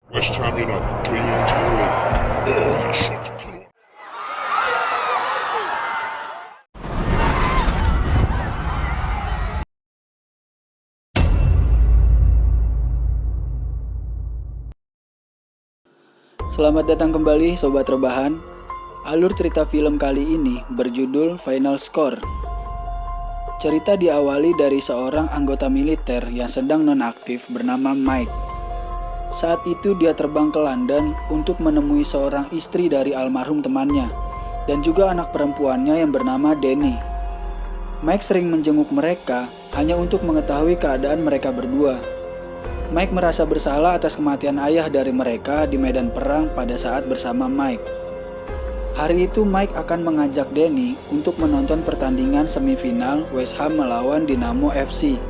West Ham United clean Terry. Oh, that shot's clean. Selamat datang kembali Sobat Rebahan. Alur cerita film kali ini berjudul Final Score. Cerita diawali dari seorang anggota militer yang sedang nonaktif bernama Mike. Saat itu dia terbang ke London untuk menemui seorang istri dari almarhum temannya dan juga anak perempuannya yang bernama Danny. Mike sering menjenguk mereka hanya untuk mengetahui keadaan mereka berdua. Mike merasa bersalah atas kematian ayah dari mereka di medan perang pada saat bersama Mike. Hari itu Mike akan mengajak Danny untuk menonton pertandingan semifinal West Ham melawan Dinamo FC.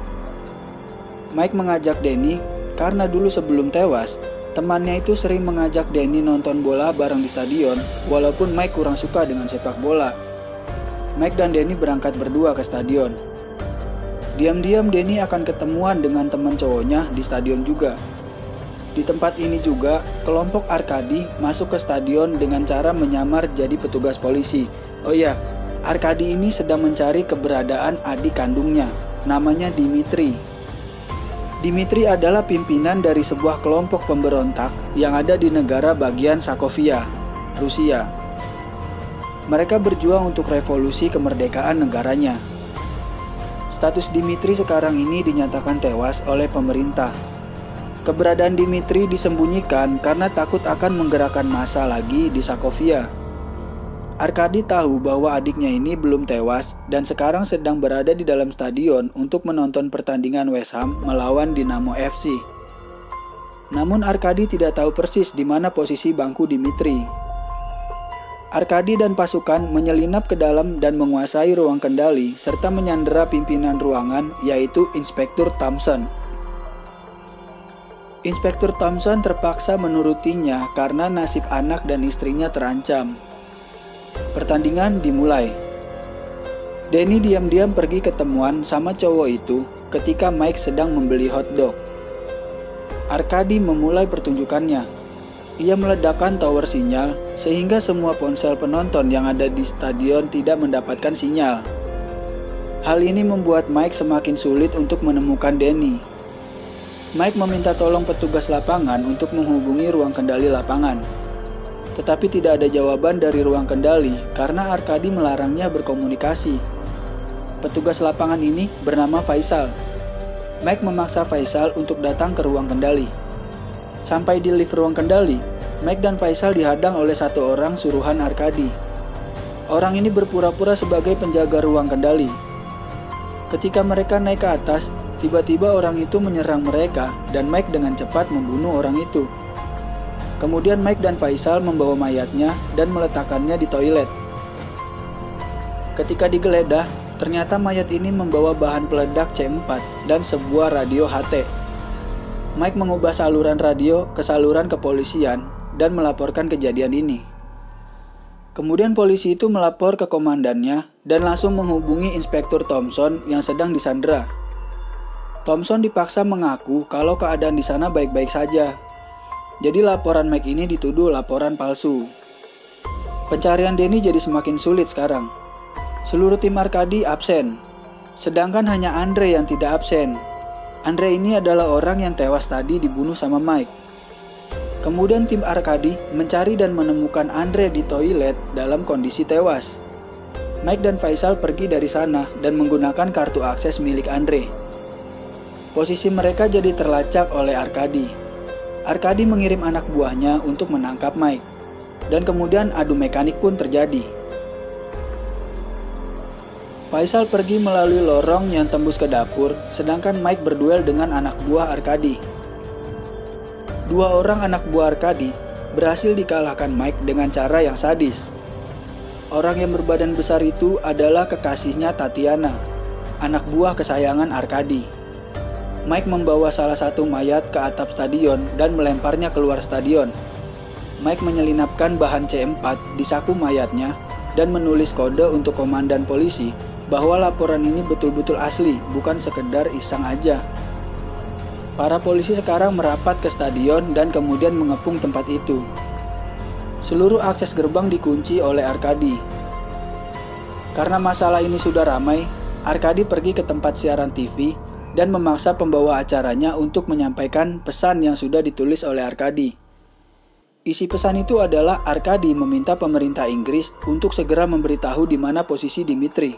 Mike mengajak Danny karena dulu sebelum tewas, temannya itu sering mengajak Danny nonton bola bareng di stadion walaupun Mike kurang suka dengan sepak bola. Mike dan Danny berangkat berdua ke stadion. Diam-diam Danny akan ketemuan dengan teman cowoknya di stadion juga. Di tempat ini juga, kelompok Arkadi masuk ke stadion dengan cara menyamar jadi petugas polisi. Oh iya, Arkadi ini sedang mencari keberadaan adik kandungnya, namanya Dimitri. Dimitri adalah pimpinan dari sebuah kelompok pemberontak yang ada di negara bagian Sokovia, Rusia. Mereka berjuang untuk revolusi kemerdekaan negaranya. Status Dimitri sekarang ini dinyatakan tewas oleh pemerintah. Keberadaan Dimitri disembunyikan karena takut akan menggerakkan massa lagi di Sokovia. Arkadi tahu bahwa adiknya ini belum tewas dan sekarang sedang berada di dalam stadion untuk menonton pertandingan West Ham melawan Dinamo FC. Namun Arkadi tidak tahu persis di mana posisi bangku Dimitri. Arkadi dan pasukan menyelinap ke dalam dan menguasai ruang kendali serta menyandera pimpinan ruangan yaitu Inspektur Thompson. Inspektur Thompson terpaksa menurutinya karena nasib anak dan istrinya terancam. Pertandingan dimulai. Danny diam-diam pergi ketemuan sama cowok itu ketika Mike sedang membeli hotdog. Arkadi memulai pertunjukannya. Ia meledakkan tower sinyal sehingga semua ponsel penonton yang ada di stadion tidak mendapatkan sinyal. Hal ini membuat Mike semakin sulit untuk menemukan Danny. Mike meminta tolong petugas lapangan untuk menghubungi ruang kendali lapangan. Tetapi tidak ada jawaban dari ruang kendali karena Arkadi melarangnya berkomunikasi. Petugas lapangan ini bernama Faisal. Mike memaksa Faisal untuk datang ke ruang kendali. Sampai di lift ruang kendali, Mike dan Faisal dihadang oleh satu orang suruhan Arkadi. Orang ini berpura-pura sebagai penjaga ruang kendali. Ketika mereka naik ke atas, tiba-tiba orang itu menyerang mereka dan Mike dengan cepat membunuh orang itu. Kemudian Mike dan Faisal membawa mayatnya dan meletakkannya di toilet. Ketika digeledah, ternyata mayat ini membawa bahan peledak C4 dan sebuah radio HT. Mike mengubah saluran radio ke saluran kepolisian dan melaporkan kejadian ini. Kemudian polisi itu melapor ke komandannya dan langsung menghubungi Inspektur Thompson yang sedang disandera. Thompson dipaksa mengaku kalau keadaan di sana baik-baik saja. Jadi laporan Mike ini dituduh laporan palsu. Pencarian Danny jadi semakin sulit sekarang. Seluruh tim Arkadi absen, sedangkan hanya Andre yang tidak absen. Andre ini adalah orang yang tewas tadi dibunuh sama Mike. Kemudian tim Arkadi mencari dan menemukan Andre di toilet dalam kondisi tewas. Mike dan Faisal pergi dari sana dan menggunakan kartu akses milik Andre. Posisi mereka jadi terlacak oleh Arkadi. Arkadi mengirim anak buahnya untuk menangkap Mike. Dan kemudian adu mekanik pun terjadi. Faisal pergi melalui lorong yang tembus ke dapur, sedangkan Mike berduel dengan anak buah Arkadi. Dua orang anak buah Arkadi berhasil dikalahkan Mike dengan cara yang sadis. Orang yang berbadan besar itu adalah kekasihnya Tatiana, anak buah kesayangan Arkadi. Mike membawa salah satu mayat ke atap stadion dan melemparnya keluar stadion. Mike menyelinapkan bahan C4 di saku mayatnya dan menulis kode untuk komandan polisi bahwa laporan ini betul-betul asli, bukan sekedar iseng aja. Para polisi sekarang merapat ke stadion dan kemudian mengepung tempat itu. Seluruh akses gerbang dikunci oleh Arkadi. Karena masalah ini sudah ramai, Arkadi pergi ke tempat siaran TV dan memaksa pembawa acaranya untuk menyampaikan pesan yang sudah ditulis oleh Arkadi. Isi pesan itu adalah Arkadi meminta pemerintah Inggris untuk segera memberitahu di mana posisi Dimitri,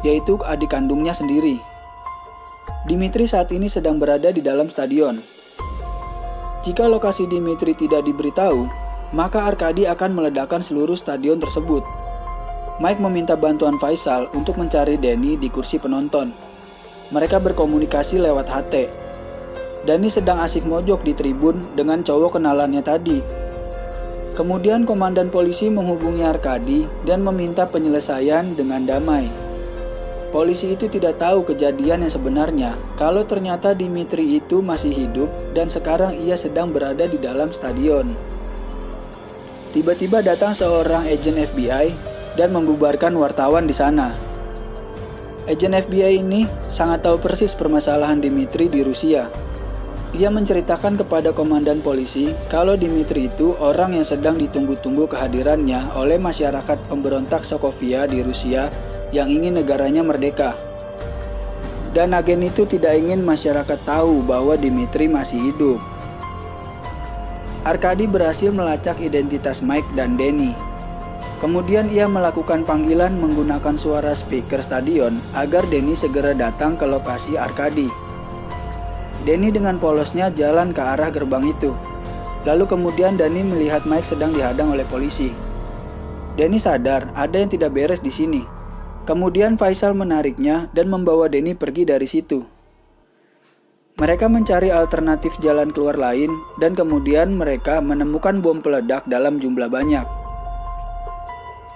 yaitu adik kandungnya sendiri. Dimitri saat ini sedang berada di dalam stadion. Jika lokasi Dimitri tidak diberitahu, maka Arkadi akan meledakkan seluruh stadion tersebut. Mike meminta bantuan Faisal untuk mencari Danny di kursi penonton. Mereka berkomunikasi lewat HT. Danny sedang asik mojok di tribun dengan cowok kenalannya tadi. Kemudian komandan polisi menghubungi Arkadi dan meminta penyelesaian dengan damai. Polisi itu tidak tahu kejadian yang sebenarnya, kalau ternyata Dimitri itu masih hidup dan sekarang ia sedang berada di dalam stadion. Tiba-tiba datang seorang agen FBI dan membubarkan wartawan di sana. Agen FBI ini sangat tahu persis permasalahan Dimitri di Rusia. Ia menceritakan kepada komandan polisi kalau Dimitri itu orang yang sedang ditunggu-tunggu kehadirannya oleh masyarakat pemberontak Sokovia di Rusia yang ingin negaranya merdeka. Dan agen itu tidak ingin masyarakat tahu bahwa Dimitri masih hidup. Arkadi berhasil melacak identitas Mike dan Danny. Kemudian ia melakukan panggilan menggunakan suara speaker stadion agar Danny segera datang ke lokasi Arkadi. Danny dengan polosnya jalan ke arah gerbang itu. Lalu kemudian Danny melihat Mike sedang dihadang oleh polisi. Danny sadar ada yang tidak beres di sini. Kemudian Faisal menariknya dan membawa Danny pergi dari situ. Mereka mencari alternatif jalan keluar lain dan kemudian mereka menemukan bom peledak dalam jumlah banyak.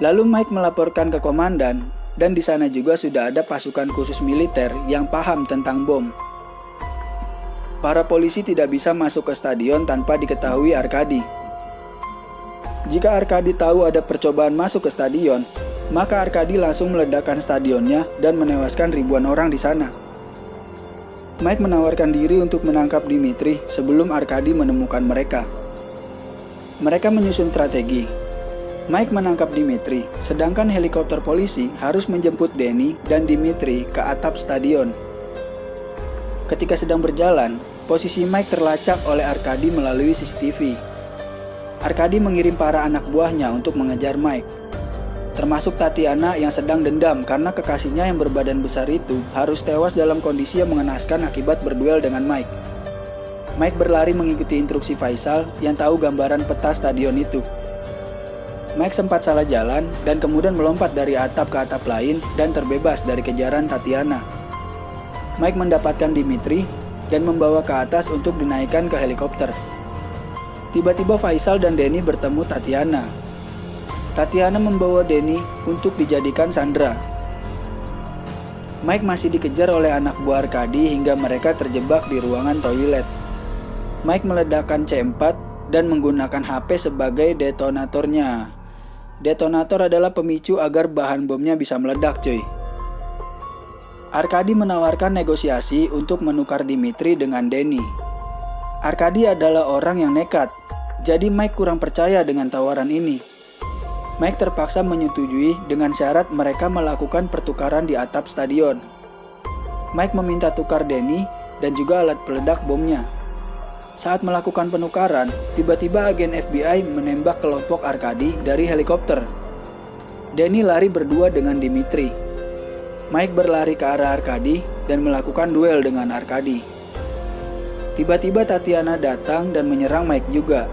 Lalu Mike melaporkan ke komandan dan di sana juga sudah ada pasukan khusus militer yang paham tentang bom. Para polisi tidak bisa masuk ke stadion tanpa diketahui Arkadi. Jika Arkadi tahu ada percobaan masuk ke stadion, maka Arkadi langsung meledakkan stadionnya dan menewaskan ribuan orang di sana. Mike menawarkan diri untuk menangkap Dimitri sebelum Arkadi menemukan mereka. Mereka menyusun strategi. Mike menangkap Dimitri, sedangkan helikopter polisi harus menjemput Danny dan Dimitri ke atap stadion. Ketika sedang berjalan, posisi Mike terlacak oleh Arkadi melalui CCTV. Arkadi mengirim para anak buahnya untuk mengejar Mike, termasuk Tatiana yang sedang dendam karena kekasihnya yang berbadan besar itu harus tewas dalam kondisi yang mengenaskan akibat berduel dengan Mike. Mike berlari mengikuti instruksi Faisal yang tahu gambaran peta stadion itu. Mike sempat salah jalan dan kemudian melompat dari atap ke atap lain dan terbebas dari kejaran Tatiana. Mike mendapatkan Dimitri dan membawa ke atas untuk dinaikkan ke helikopter. Tiba-tiba Faisal dan Danny bertemu Tatiana. Tatiana membawa Danny untuk dijadikan sandera. Mike masih dikejar oleh anak buah Arkadi hingga mereka terjebak di ruangan toilet. Mike meledakkan C4 dan menggunakan HP sebagai detonatornya. Detonator adalah pemicu agar bahan bomnya bisa meledak, cuy. Arkadi menawarkan negosiasi untuk menukar Dimitri dengan Danny. Arkadi adalah orang yang nekat, jadi Mike kurang percaya dengan tawaran ini. Mike terpaksa menyetujui dengan syarat mereka melakukan pertukaran di atap stadion. Mike meminta tukar Danny dan juga alat peledak bomnya. Saat melakukan penukaran, tiba-tiba agen FBI menembak kelompok Arkadi dari helikopter. Danny lari berdua dengan Dimitri. Mike berlari ke arah Arkadi dan melakukan duel dengan Arkadi. Tiba-tiba Tatiana datang dan menyerang Mike juga.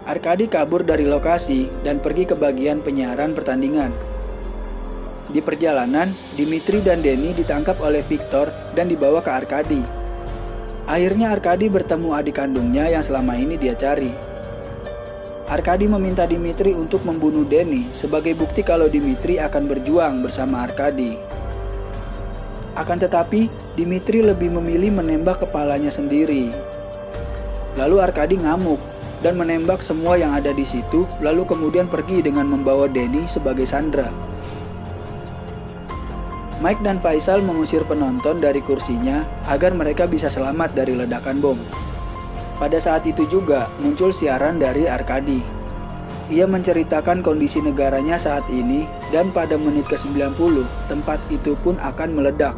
Arkadi kabur dari lokasi dan pergi ke bagian penyiaran pertandingan. Di perjalanan, Dimitri dan Danny ditangkap oleh Victor dan dibawa ke Arkadi. Akhirnya Arkadi bertemu adik kandungnya yang selama ini dia cari. Arkadi meminta Dimitri untuk membunuh Danny sebagai bukti kalau Dimitri akan berjuang bersama Arkadi. Akan tetapi, Dimitri lebih memilih menembak kepalanya sendiri. Lalu Arkadi ngamuk dan menembak semua yang ada di situ, lalu kemudian pergi dengan membawa Danny sebagai sandera. Mike dan Faisal mengusir penonton dari kursinya agar mereka bisa selamat dari ledakan bom. Pada saat itu juga muncul siaran dari Arkadi. Ia menceritakan kondisi negaranya saat ini dan pada menit ke-90 tempat itu pun akan meledak.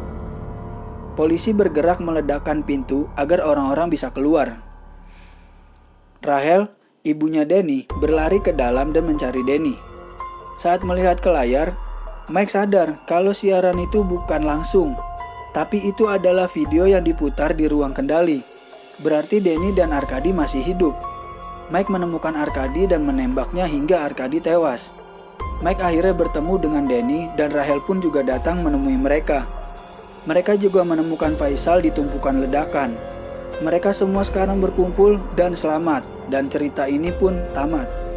Polisi bergerak meledakkan pintu agar orang-orang bisa keluar. Rahel, ibunya Denny, berlari ke dalam dan mencari Denny. Saat melihat ke layar, Mike sadar kalau siaran itu bukan langsung, tapi itu adalah video yang diputar di ruang kendali. Berarti Denny dan Arkadi masih hidup. Mike menemukan Arkadi dan menembaknya hingga Arkadi tewas. Mike akhirnya bertemu dengan Denny dan Rahel pun juga datang menemui mereka. Mereka juga menemukan Faisal di tumpukan ledakan. Mereka semua sekarang berkumpul dan selamat, dan cerita ini pun tamat.